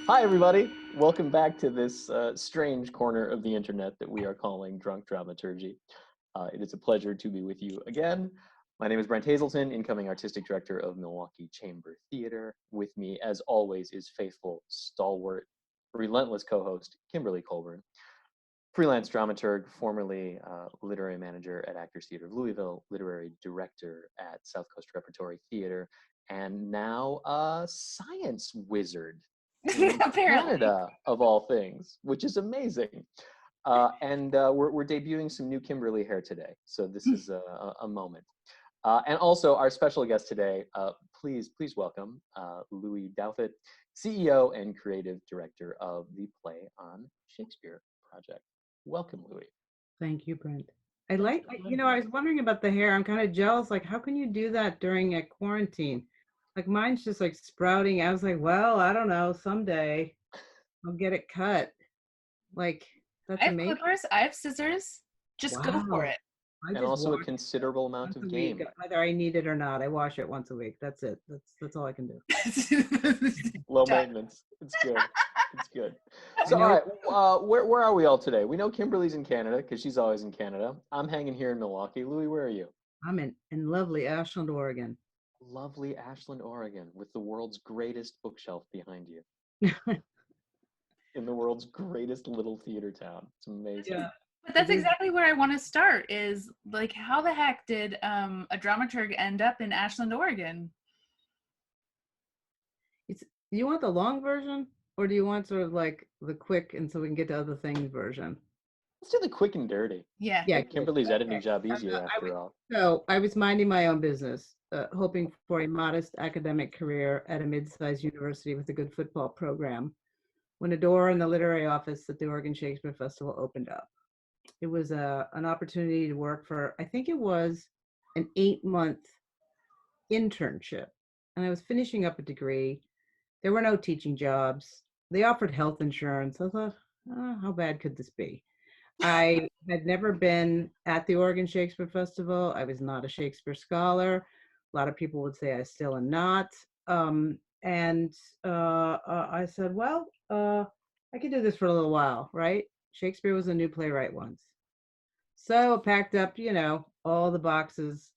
Hi, everybody. Welcome back to this strange corner of the internet that we are calling Drunk Dramaturgy. It is a pleasure to be with you again. My name is Brent Hazelton, incoming artistic director of Milwaukee Chamber Theater. With me, as always, is faithful, stalwart, relentless co-host Kimberly Colburn, freelance dramaturg, formerly literary manager at Actors Theater of Louisville, literary director at South Coast Repertory Theater, and now a science wizard in Apparently. Canada, of all things, which is amazing. We're debuting some new Kimberly hair today, so this is a moment. And also our special guest today, please welcome Lue Douthit, CEO and creative director of the Play on Shakespeare project. Welcome, Lue. Thank you, Brent. I was wondering about the hair. I'm kind of jealous. Like, how can you do that during a quarantine? Like, mine's just like sprouting. I was like, well, I don't know. Someday I'll get it cut. Like, that's I have amazing. clippers. I have scissors. Just go for Wow. it. And also a considerable amount of game. Whether I need it or not, I wash it once a week. That's it. That's all I can do. Low maintenance. It's good. It's good. So, all right, where are we all today? We know Kimberly's in Canada because she's always in Canada. I'm hanging here in Milwaukee. Lue, where are you? I'm in lovely Ashland, Oregon. Lovely Ashland, Oregon, with the world's greatest bookshelf behind you. In the world's greatest little theater town. It's amazing. Yeah. But that's exactly where I want to start is like, how the heck did a dramaturg end up in Ashland, Oregon? You want the long version or do you want sort of like the quick and so we can get to other things version? Let's do the quick and dirty. Yeah. Make Kimberly's editing job easier after all. So I was minding my own business, hoping for a modest academic career at a mid-sized university with a good football program, when a door in the literary office at the Oregon Shakespeare Festival opened up. It was an opportunity to work for, I think it was an 8-month internship. And I was finishing up a degree. There were no teaching jobs. They offered health insurance. I thought, how bad could this be? I had never been at the Oregon Shakespeare Festival. I was not a Shakespeare scholar. A lot of people would say I still am not. I said, well, I could do this for a little while, right? Shakespeare was a new playwright once. So packed up, all the boxes,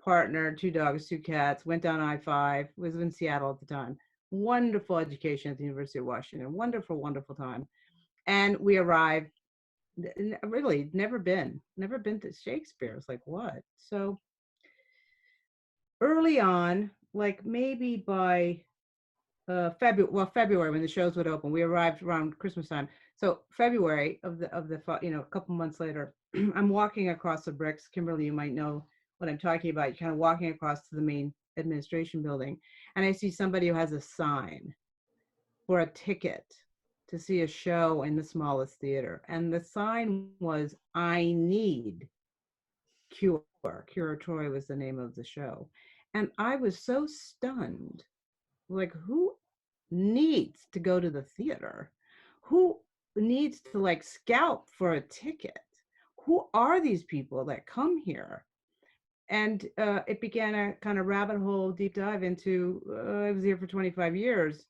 partner, 2 dogs, 2 cats, went down I-5, was in Seattle at the time. Wonderful education at the University of Washington. Wonderful, wonderful time. And we arrived, really never been to Shakespeare. It's like, what? So early on, like maybe by February when the shows would open, we arrived around Christmas time. So February of the a couple months later, I'm walking across the bricks. Kimberly, you might know what I'm talking about. You're kind of walking across to the main administration building, and I see somebody who has a sign for a ticket to see a show in the smallest theater. And the sign was, I need cure. Curatory was the name of the show. And I was so stunned. Like, who needs to go to the theater? Who needs to like scalp for a ticket? Who are these people that come here? And it began a kind of rabbit hole deep dive into, I was here for 25 years,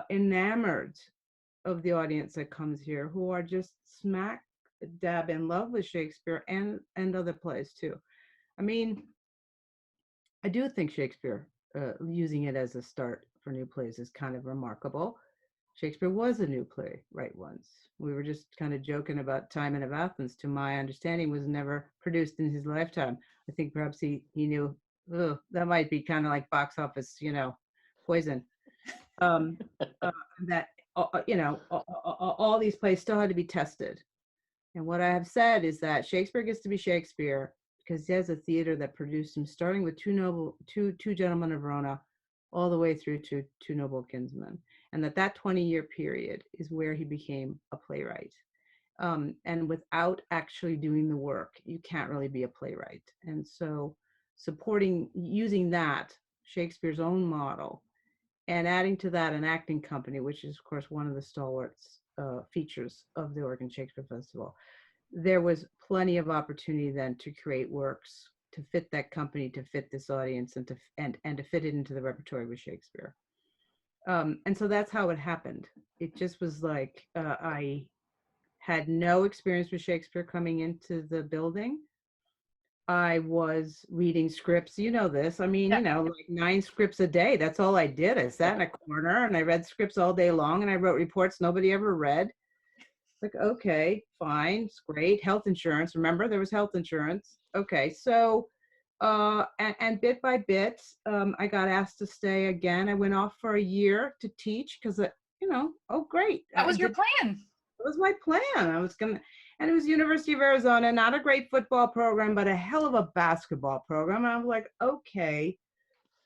enamored of the audience that comes here, who are just smack dab in love with Shakespeare and other plays too. I mean, I do think Shakespeare, using it as a start for new plays is kind of remarkable. Shakespeare was a new playwright once. We were just kind of joking about Timon of Athens, to my understanding, was never produced in his lifetime. I think perhaps he knew, that might be kind of like box office, poison. That, all these plays still had to be tested. And what I have said is that Shakespeare gets to be Shakespeare because he has a theater that produced him, starting with two Gentlemen of Verona, all the way through to Two Noble Kinsmen. And that 20-year period is where he became a playwright. And without actually doing the work, you can't really be a playwright. And so using that, Shakespeare's own model, and adding to that an acting company, which is, of course, one of the stalwarts features of the Oregon Shakespeare Festival, there was plenty of opportunity then to create works to fit that company, to fit this audience, and to fit it into the repertory with Shakespeare. And so that's how it happened. It just was like I had no experience with Shakespeare coming into the building. I was reading scripts. You know this. I mean, Yeah. like 9 scripts a day. That's all I did. I sat in a corner and I read scripts all day long, and I wrote reports nobody ever read. Like, okay, fine, it's great. Health insurance. Remember, there was health insurance. Okay, so and bit by bit, I got asked to stay again. I went off for a year to teach because, oh great, That was your plan. it was my plan. I was gonna, and it was University of Arizona, not a great football program, but a hell of a basketball program. And I was like, okay,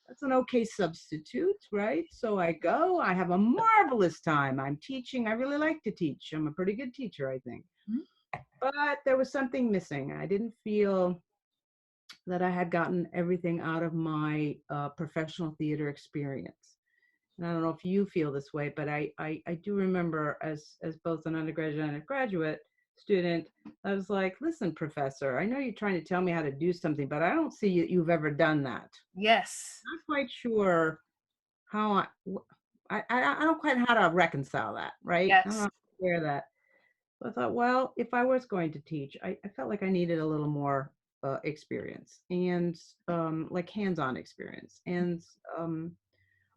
that's an okay substitute, right? So I go, I have a marvelous time. I'm teaching. I really like to teach. I'm a pretty good teacher, I think. Mhm. But there was something missing. I didn't feel that I had gotten everything out of my professional theater experience. And I don't know if you feel this way, but I do remember as both an undergraduate and a graduate student, I was like, listen, professor, I know you're trying to tell me how to do something, but I don't see you've ever done that. Yes. Not quite sure how I don't quite know how to reconcile that, right? I don't know Yes. how to share that. So I thought, well, if I was going to teach, I felt like I needed a little more experience and like hands-on experience. And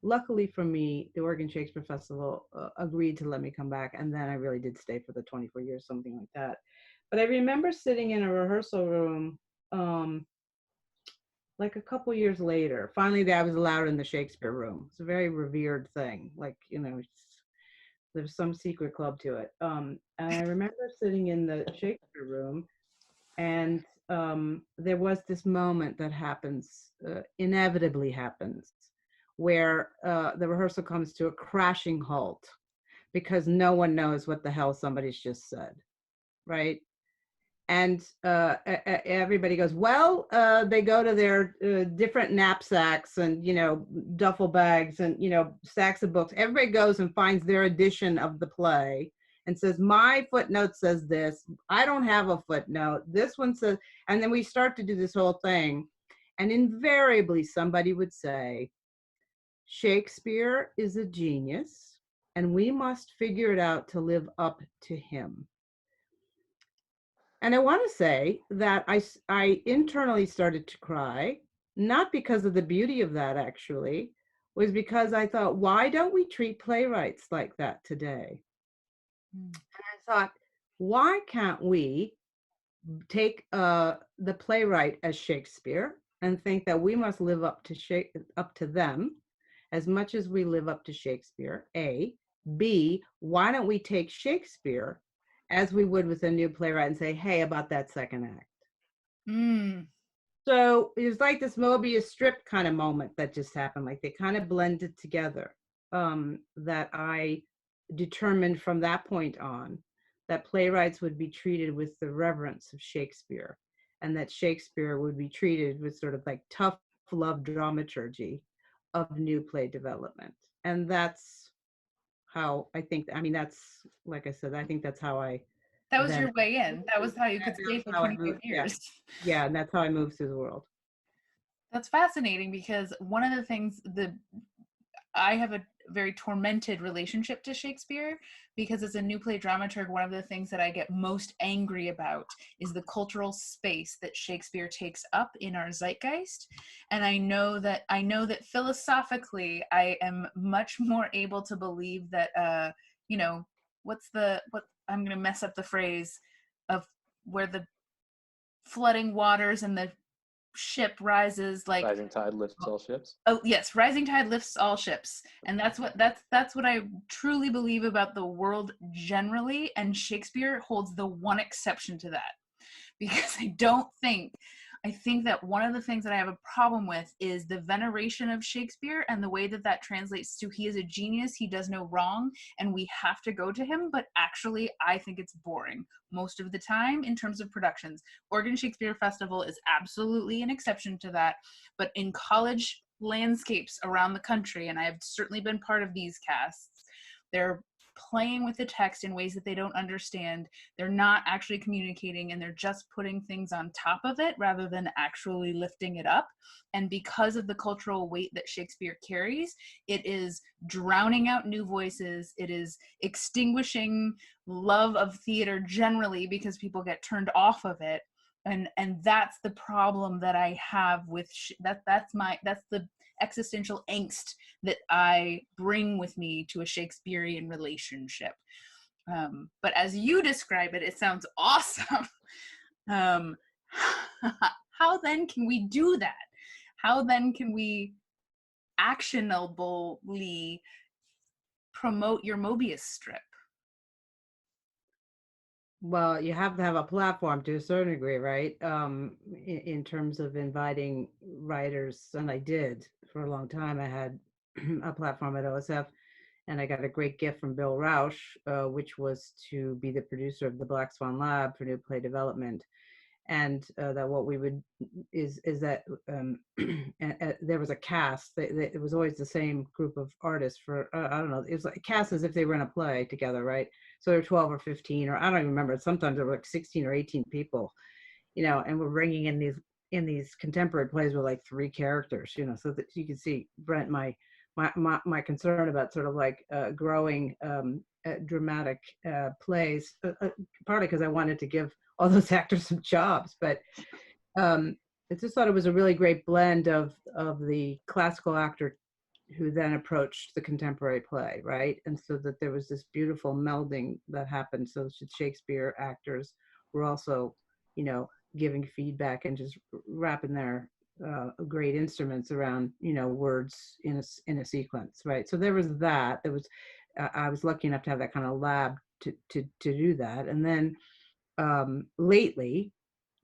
luckily for me, the Oregon Shakespeare Festival agreed to let me come back. And then I really did stay for the 24 years, something like that. But I remember sitting in a rehearsal room like a couple years later. Finally, I was allowed in the Shakespeare room. It's a very revered thing. Like, there's some secret club to it. And I remember sitting in the Shakespeare room, and there was this moment that happens, inevitably happens, where the rehearsal comes to a crashing halt because no one knows what the hell somebody's just said, right? And everybody goes, well, they go to their different knapsacks and, duffel bags and, stacks of books. Everybody goes and finds their edition of the play and says, my footnote says this. I don't have a footnote. This one says, and then we start to do this whole thing. And invariably somebody would say, Shakespeare is a genius and we must figure it out to live up to him. And I want to say that I internally started to cry, not because of the beauty of that actually, was because I thought, why don't we treat playwrights like that today? And I thought, why can't we take the playwright as Shakespeare and think that we must live up to them as much as we live up to Shakespeare, A. B, why don't we take Shakespeare as we would with a new playwright and say, hey, about that second act. So it was like this Mobius strip kind of moment that just happened. Like they kind of blended together, that I determined from that point on that playwrights would be treated with the reverence of Shakespeare, and that Shakespeare would be treated with sort of like tough love dramaturgy of new play development. And that's how I think, that's, like I said, I think that's how I That was then, your way in. That was how you could stay that's for how I 25 moved, years. yeah, and that's how I moved through the world. That's fascinating because one of the things I have a very tormented relationship to Shakespeare because as a new play dramaturg, one of the things that I get most angry about is the cultural space that Shakespeare takes up in our zeitgeist. And I know that philosophically, I am much more able to believe that, I'm going to mess up the phrase of where the flooding waters and the ship rises, like Rising tide lifts all ships. Oh yes, rising tide lifts all ships. And that's what I truly believe about the world generally, and Shakespeare holds the one exception to that. Because I think that one of the things that I have a problem with is the veneration of Shakespeare and the way that translates to he is a genius, he does no wrong, and we have to go to him. But actually, I think it's boring most of the time in terms of productions. Oregon Shakespeare Festival is absolutely an exception to that. But in college landscapes around the country, and I have certainly been part of these casts, they're playing with the text in ways that they don't understand. They're not actually communicating, and they're just putting things on top of it rather than actually lifting it up. And because of the cultural weight that Shakespeare carries, it is drowning out new voices. It is extinguishing love of theater generally because people get turned off of it. And that's the problem that I have with that's the existential angst that I bring with me to a Shakespearean relationship. But as you describe it, it sounds awesome. How then can we do that? How then can we actionably promote your Mobius strip? Well, you have to have a platform to a certain degree, right? In terms of inviting writers, and I did for a long time. I had a platform at OSF, and I got a great gift from Bill Rausch, which was to be the producer of the Black Swan Lab for new play development. And that what we would is that there was a cast. It was always the same group of artists for I don't know. It was like a cast as if they were in a play together, right? So there were 12 or 15, or I don't even remember. Sometimes there were like 16 or 18 people, and we're bringing in these contemporary plays with like 3 characters, so that you can see, Brent, my concern about sort of like growing dramatic plays, partly because I wanted to give all those actors some jobs, but I just thought it was a really great blend of the classical actor who then approached the contemporary play, right? And so that there was this beautiful melding that happened. So Shakespeare actors were also, giving feedback and just wrapping their great instruments around, words in a sequence, right? So there was that. There was, I was lucky enough to have that kind of lab to do that. And then lately,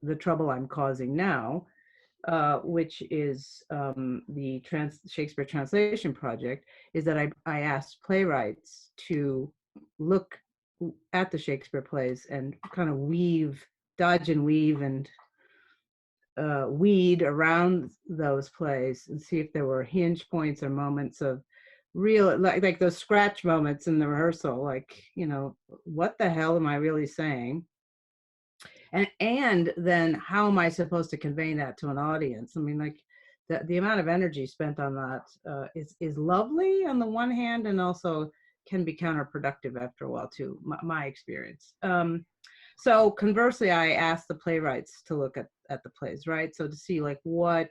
the trouble I'm causing now, which is the Shakespeare Translation Project, is that I asked playwrights to look at the Shakespeare plays and kind of dodge and weave and weed around those plays and see if there were hinge points or moments of real, like those scratch moments in the rehearsal, like, what the hell am I really saying? And then how am I supposed to convey that to an audience? I mean, like the amount of energy spent on that is lovely on the one hand, and also can be counterproductive after a while too, my experience. So conversely, I asked the playwrights to look at the plays, right? So to see like what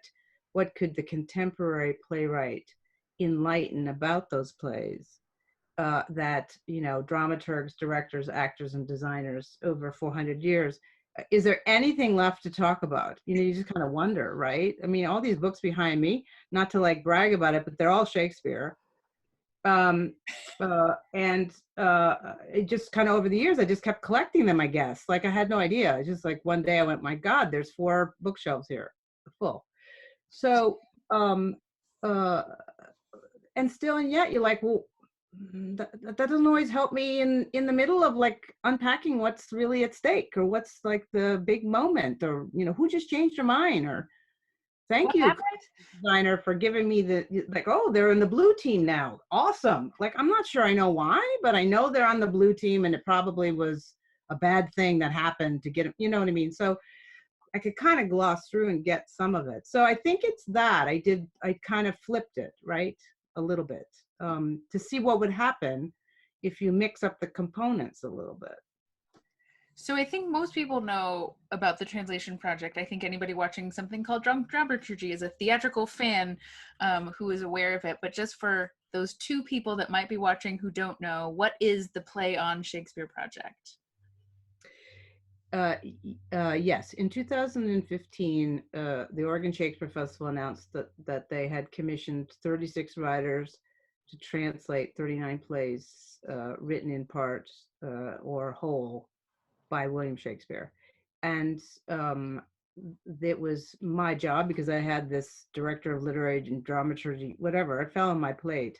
could the contemporary playwright enlighten about those plays that, dramaturgs, directors, actors, and designers over 400 years. Is there anything left to talk about? You just kind of wonder, right? I mean, all these books behind me, not to like brag about it, but they're all Shakespeare. And it just kind of over the years, I just kept collecting them, I guess. Like I had no idea. Just like one day I went, my God, there's 4 bookshelves here full. So, and yet you're like, well, that doesn't always help me in the middle of like unpacking what's really at stake, or what's like the big moment, or who just changed their mind, or thank you designer for giving me oh, they're in the blue team now, awesome. Like I'm not sure I know why, but I know they're on the blue team, and it probably was a bad thing that happened to get them, you know what I mean? So I could kind of gloss through and get some of it. So I think it's that I kind of flipped it, right, a little bit, to see what would happen if you mix up the components a little bit. So I think most people know about the Translation Project. I think anybody watching something called Dramaturgy is a theatrical fan who is aware of it. But just for those 2 people that might be watching who don't know, what is the Play on Shakespeare Project? Yes, in 2015, the Oregon Shakespeare Festival announced that they had commissioned 36 writers to translate 39 plays written in part or whole by William Shakespeare. And it was my job, because I had this director of literary and dramaturgy, whatever, it fell on my plate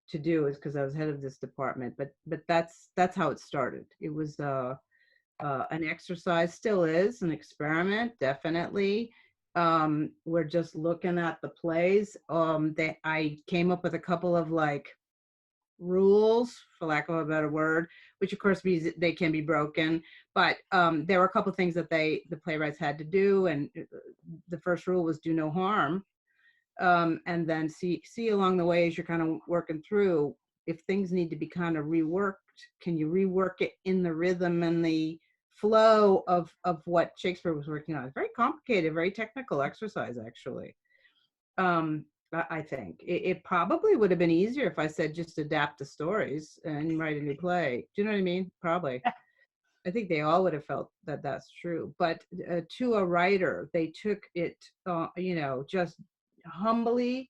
to do, is because I was head of this department. But that's how it started. It was an exercise, still is an experiment, definitely. We're just looking at the plays. I came up with a couple of like rules, for lack of a better word, which of course means they can be broken. But there were a couple of things that the playwrights had to do, and the first rule was do no harm, and then see along the way as you're kind of working through, if things need to be kind of reworked, can you rework it in the rhythm and the flow of what Shakespeare was working on? It's very complicated, very technical exercise, actually. I think it probably would have been easier if I said just adapt the stories and write a new play. Do you know what I mean? Probably. I think they all would have felt that that's true. But to a writer, they took it, just humbly,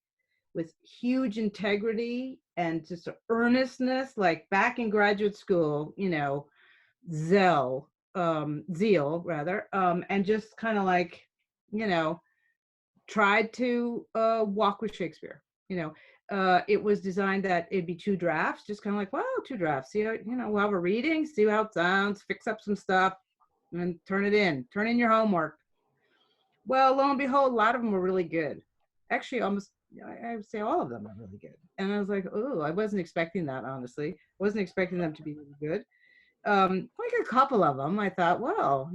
with huge integrity and just earnestness, like back in graduate school, zeal rather, and just kind of like, tried to walk with Shakespeare. It was designed that it'd be 2 drafts, just kind of like, wow, 2 drafts. See how, we'll have a reading, see how it sounds, fix up some stuff, and turn in your homework. Well, lo and behold, a lot of them were really good. Actually, almost, I would say all of them are really good. And I was like, oh, I wasn't expecting that, honestly. Wasn't expecting them to be really good. Like a couple of them, I thought, well,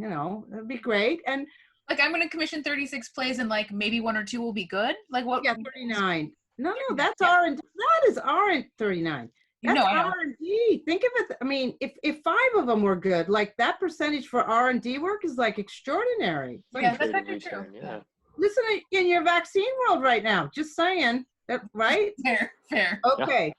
it'd be great. And like, I'm going to commission 36 plays and like maybe 1 or 2 will be good. Like what? Yeah, 39. No, that's R&D. That is R&D 39. That's R&D. Think of it. I mean, if 5 of them were good, like that percentage for R&D work is like extraordinary. Like, yeah, that's actually true. Yeah. Listen, in your vaccine world right now, just saying that, right? Fair. Okay.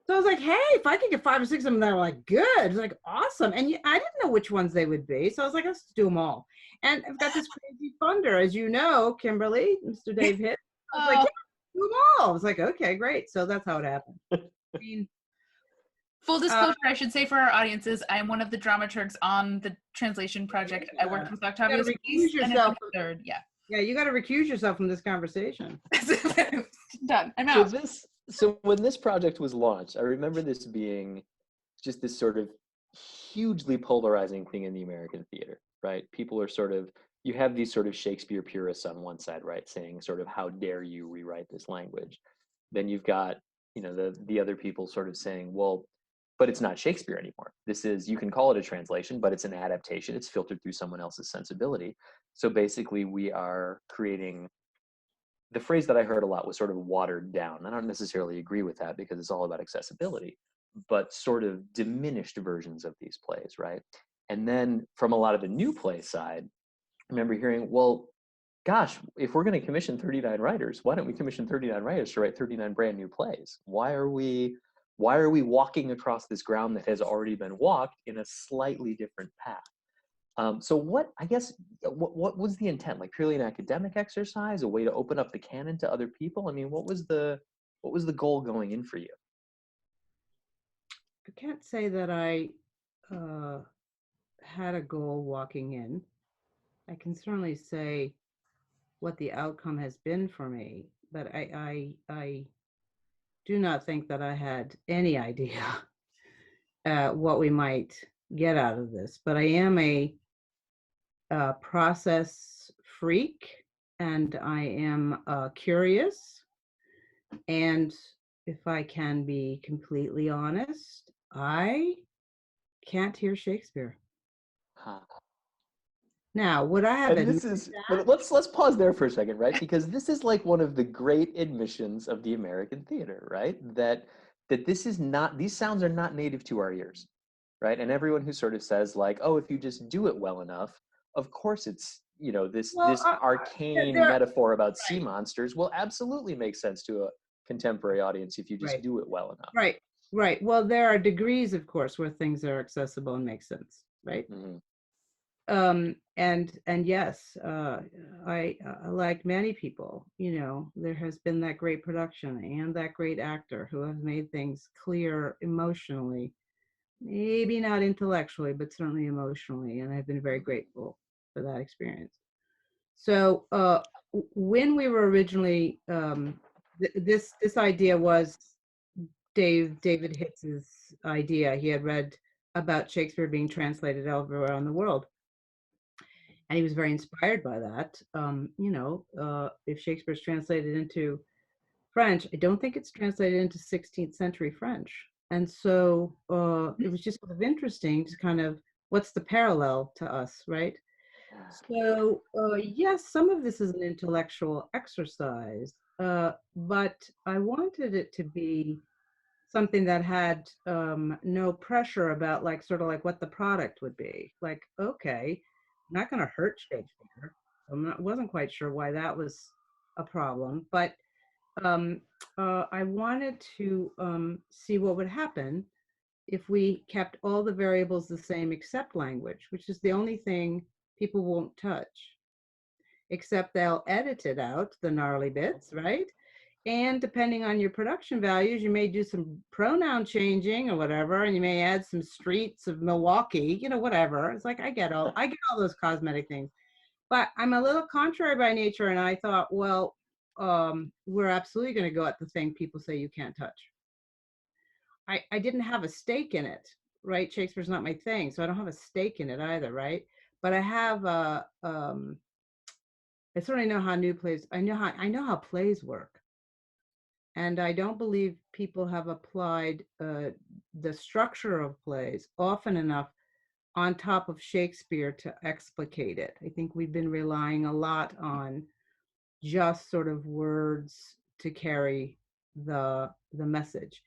So I was like, hey, if I could get 5 or 6 of them that were like good, it's like awesome. And I didn't know which ones they would be. So I was like, let's do them all. And I've got this crazy funder, as you know, Kimberly, Mr. Dave Hitt. I was like, yeah, do them all. I was like, okay, great. So that's how it happened. I mean, full disclosure, I should say for our audiences, I am one of the dramaturgs on the translation project. I worked with Octavius third. Yeah. Yeah, you got to recuse yourself from this conversation. Done. I'm out. So when this project was launched, I remember this being just this sort of hugely polarizing thing in the American theater, right? People are you have these sort of Shakespeare purists on one side, right, saying sort of, how dare you rewrite this language? Then you've got, the other people sort of saying, well, but it's not Shakespeare anymore. You can call it a translation, but it's an adaptation. It's filtered through someone else's sensibility. So basically we are creating, the phrase that I heard a lot was sort of watered down. I don't necessarily agree with that because it's all about accessibility, but sort of diminished versions of these plays, right? And then from a lot of the new play side, I remember hearing, well, gosh, if we're going to commission 39 writers, why don't we commission 39 writers to write 39 brand new plays? Why are we walking across this ground that has already been walked in a slightly different path? So what was the intent? Like purely an academic exercise, a way to open up the canon to other people? I mean, what was the goal going in for you? I can't say that I had a goal walking in. I can certainly say what the outcome has been for me, but I do not think that I had any idea what we might get out of this. But I am a process freak, and I am curious. And if I can be completely honest, I can't hear Shakespeare. Huh. Now, would I have? And but let's pause there for a second, right? Because this is like one of the great admissions of the American theater, right? That these sounds are not native to our ears, right? And everyone who sort of says like, oh, if you just do it well enough, of course it's, this arcane metaphor about sea monsters will absolutely make sense to a contemporary audience if you just do it well enough. Right. Well, there are degrees, of course, where things are accessible and make sense, right? Mm-hmm. And yes, I like many people, there has been that great production and that great actor who has made things clear emotionally, maybe not intellectually, but certainly emotionally, and I've been very grateful for that experience. So when we were originally, this idea was David Hitz's idea. He had read about Shakespeare being translated everywhere around the world. And he was very inspired by that. If Shakespeare's translated into French, I don't think it's translated into 16th century French. And so it was just sort of interesting to kind of, what's the parallel to us, right? So yes, some of this is an intellectual exercise, but I wanted it to be something that had no pressure about like sort of like what the product would be. Like, okay, I'm not going to hurt Shakespeare. Wasn't quite sure why that was a problem, but um, I wanted to see what would happen if we kept all the variables the same except language, which is the only thing people won't touch, except they'll edit it out, the gnarly bits, right? And depending on your production values, you may do some pronoun changing or whatever, and you may add some streets of Milwaukee, you know, whatever. It's like I get all those cosmetic things. But I'm a little contrary by nature, and I thought, well, we're absolutely going to go at the thing people say you can't touch. I didn't have a stake in it, right? Shakespeare's not my thing, so I don't have a stake in it either, right? But I have I certainly know how new plays. I know how plays work, and I don't believe people have applied the structure of plays often enough on top of Shakespeare to explicate it. I think we've been relying a lot on just sort of words to carry the message.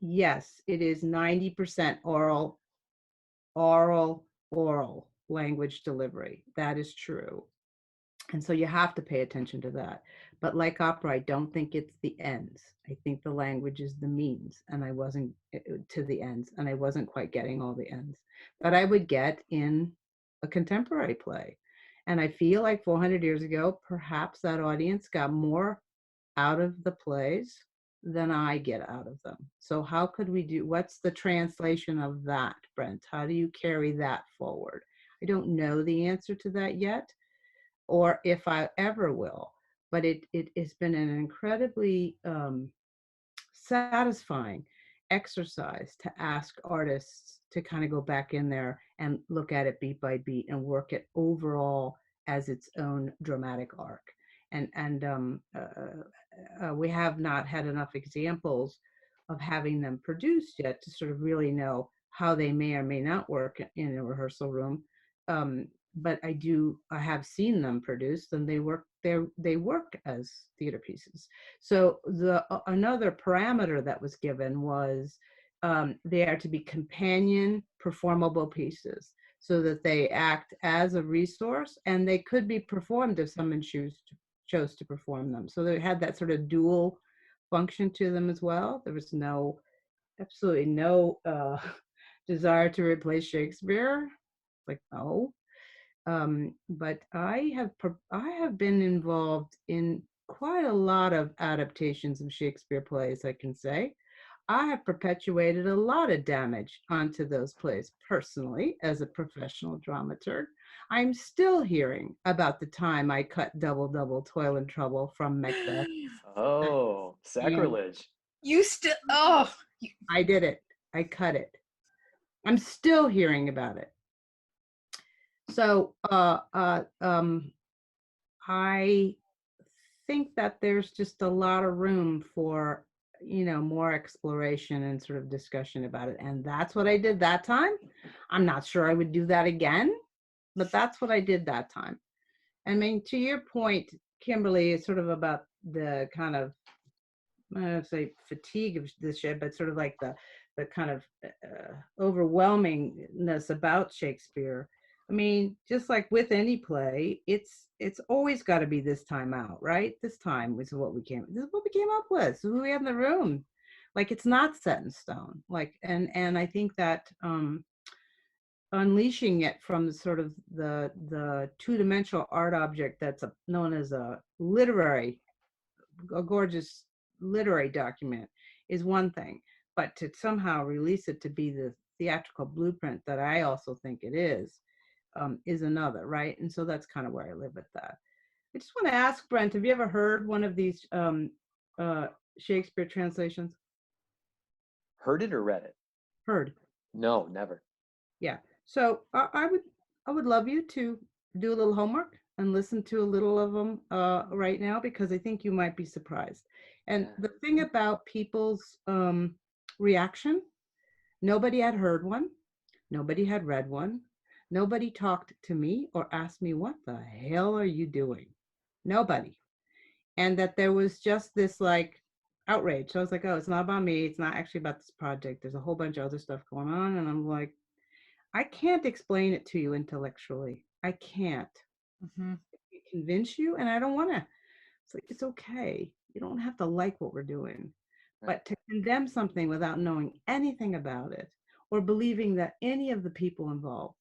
Yes, it is 90% oral language delivery. That is true. And so you have to pay attention to that. But like opera, I don't think it's the ends. I think the language is the means, and I wasn't to the ends, and I wasn't quite getting all the ends that I would get in a contemporary play. And I feel like 400 years ago, perhaps that audience got more out of the plays than I get out of them. So how could we do, what's the translation of that, Brent? How do you carry that forward? I don't know the answer to that yet, or if I ever will, but it has been an incredibly satisfying exercise to ask artists to kind of go back in there and look at it beat by beat and work it overall as its own dramatic arc. And we have not had enough examples of having them produced yet to sort of really know how they may or may not work in a rehearsal room. But I have seen them produced, and they work as theater pieces. So another parameter that was given was they are to be companion performable pieces, so that they act as a resource, and they could be performed if someone chose to perform them. So they had that sort of dual function to them as well. There was absolutely no desire to replace Shakespeare. Like, no. But I have been involved in quite a lot of adaptations of Shakespeare plays, I can say. I have perpetuated a lot of damage onto those plays personally as a professional dramaturg. I'm still hearing about the time I cut Double Double Toil and Trouble from Macbeth. Oh, sacrilege. You still, oh. I did it. I cut it. I'm still hearing about it. So I think that there's just a lot of room for, more exploration and sort of discussion about it. And that's what I did that time. I'm not sure I would do that again, but that's what I did that time. I mean, to your point, Kimberly, is sort of about the kind of, I don't say fatigue of this shit, but sort of like the kind of overwhelmingness about Shakespeare. I mean, just like with any play, it's always got to be this time out, right? This is what we came up with. This is who we have in the room. Like, it's not set in stone. Like, and I think that unleashing it from sort of the two-dimensional art object that's known as a gorgeous literary document is one thing, but to somehow release it to be the theatrical blueprint that I also think it is another, right? And so that's kind of where I live with that. I just want to ask, Brent, have you ever heard one of these Shakespeare translations? Heard it or read it? Heard. No, never. Yeah. So I would love you to do a little homework and listen to a little of them right now, because I think you might be surprised. And the thing about people's reaction. Nobody had heard one. Nobody had read one. Nobody talked to me or asked me, what the hell are you doing? Nobody. And that there was just this like outrage. So I was like, oh, it's not about me. It's not actually about this project. There's a whole bunch of other stuff going on. And I'm like, I can't explain it to you intellectually. I can't Mm-hmm. convince you, and I don't want to. It's like, it's okay. You don't have to like what we're doing. But to condemn something without knowing anything about it or believing that any of the people involved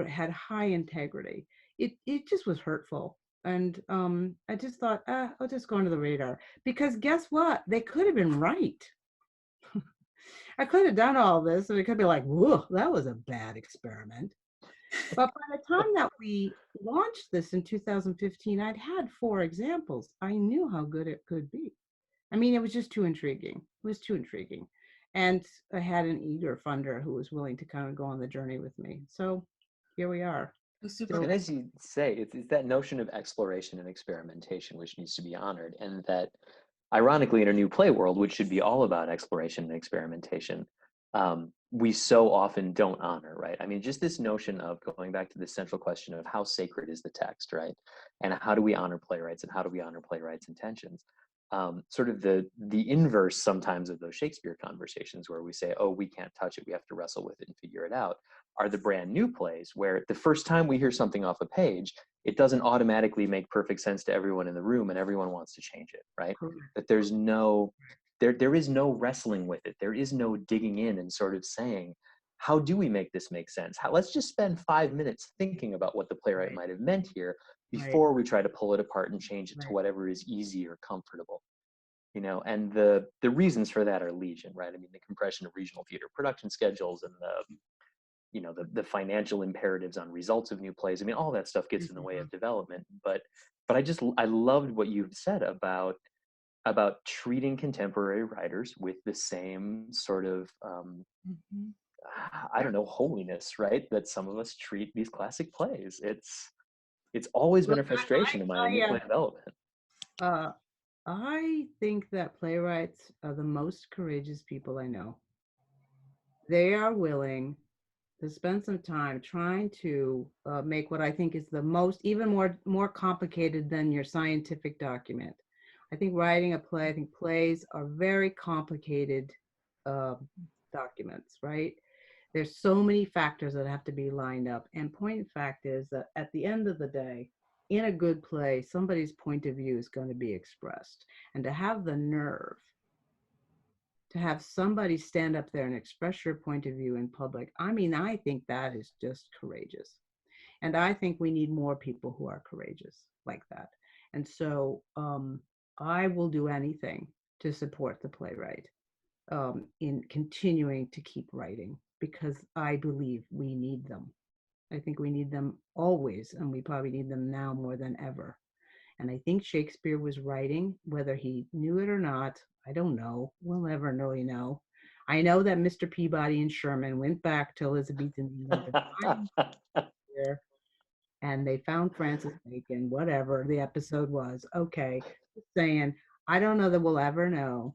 had high integrity, it just was hurtful. And I just thought, I'll just go under the radar. Because guess what? They could have been right. I could have done all this and it could be like, whoa, that was a bad experiment. But by the time that we launched this in 2015, I'd had 4 examples. I knew how good it could be. I mean, it was just too intriguing. It was too intriguing. And I had an eager funder who was willing to kind of go on the journey with me. So here we are. It was super And cool. as you say, it's that notion of exploration and experimentation which needs to be honored. And that, ironically, in a new play world, which should be all about exploration and experimentation, we so often don't honor, right? I mean, just this notion of going back to the central question of how sacred is the text, right? And how do we honor playwrights and how do we honor playwrights' intentions? Sort of the inverse sometimes of those Shakespeare conversations where we say, oh, we can't touch it, we have to wrestle with it and figure it out, are the brand new plays where the first time we hear something off a page, it doesn't automatically make perfect sense to everyone in the room and everyone wants to change it, right? Correct. That there's no, there is no wrestling with it. There is no digging in and sort of saying, how do we make this make sense? Let's just spend 5 minutes thinking about what the playwright might have meant here before we try to pull it apart and change it to whatever is easy or comfortable. You know, and the reasons for that are legion, right? I mean, the compression of regional theater production schedules and the financial imperatives on results of new plays. I mean, all that stuff gets in the way of development. But I loved what you've said about treating contemporary writers with the same sort of I don't know, holiness, right? That some of us treat these classic plays. It's always been a frustration of mine in new play development. I think that playwrights are the most courageous people I know. They are willing to spend some time trying to make what I think is the most, even more complicated than your scientific document. I think writing a play, I think plays are very complicated documents, right? There's so many factors that have to be lined up. And point of fact is that at the end of the day, in a good play, somebody's point of view is going to be expressed. And to have the nerve to have somebody stand up there and express your point of view in public, I mean, I think that is just courageous. And I think we need more people who are courageous like that. And so I will do anything to support the playwright in continuing to keep writing, because I believe we need them. I think we need them always, and we probably need them now more than ever. And I think Shakespeare was writing, whether he knew it or not, I don't know. We'll never really know. I know that Mr. Peabody and Sherman went back to Elizabethan England and they found Francis Bacon, whatever the episode was. Okay, just saying, I don't know that we'll ever know,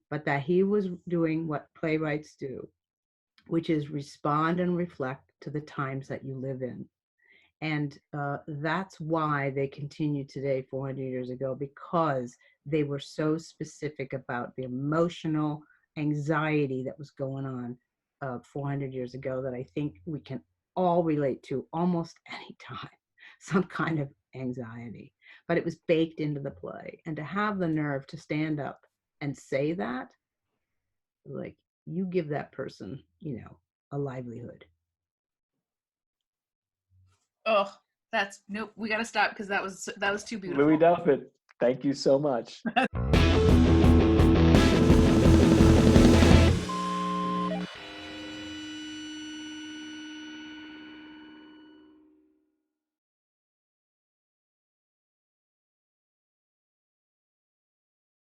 but that he was doing what playwrights do, which is respond and reflect to the times that you live in. And that's why they continue today 400 years ago, because they were so specific about the emotional anxiety that was going on 400 years ago that I think we can all relate to almost any time, some kind of anxiety. But it was baked into the play. And to have the nerve to stand up and say that, like, you give that person, a livelihood. Oh, nope. We got to stop because that was too beautiful. Lue Douthit, thank you so much.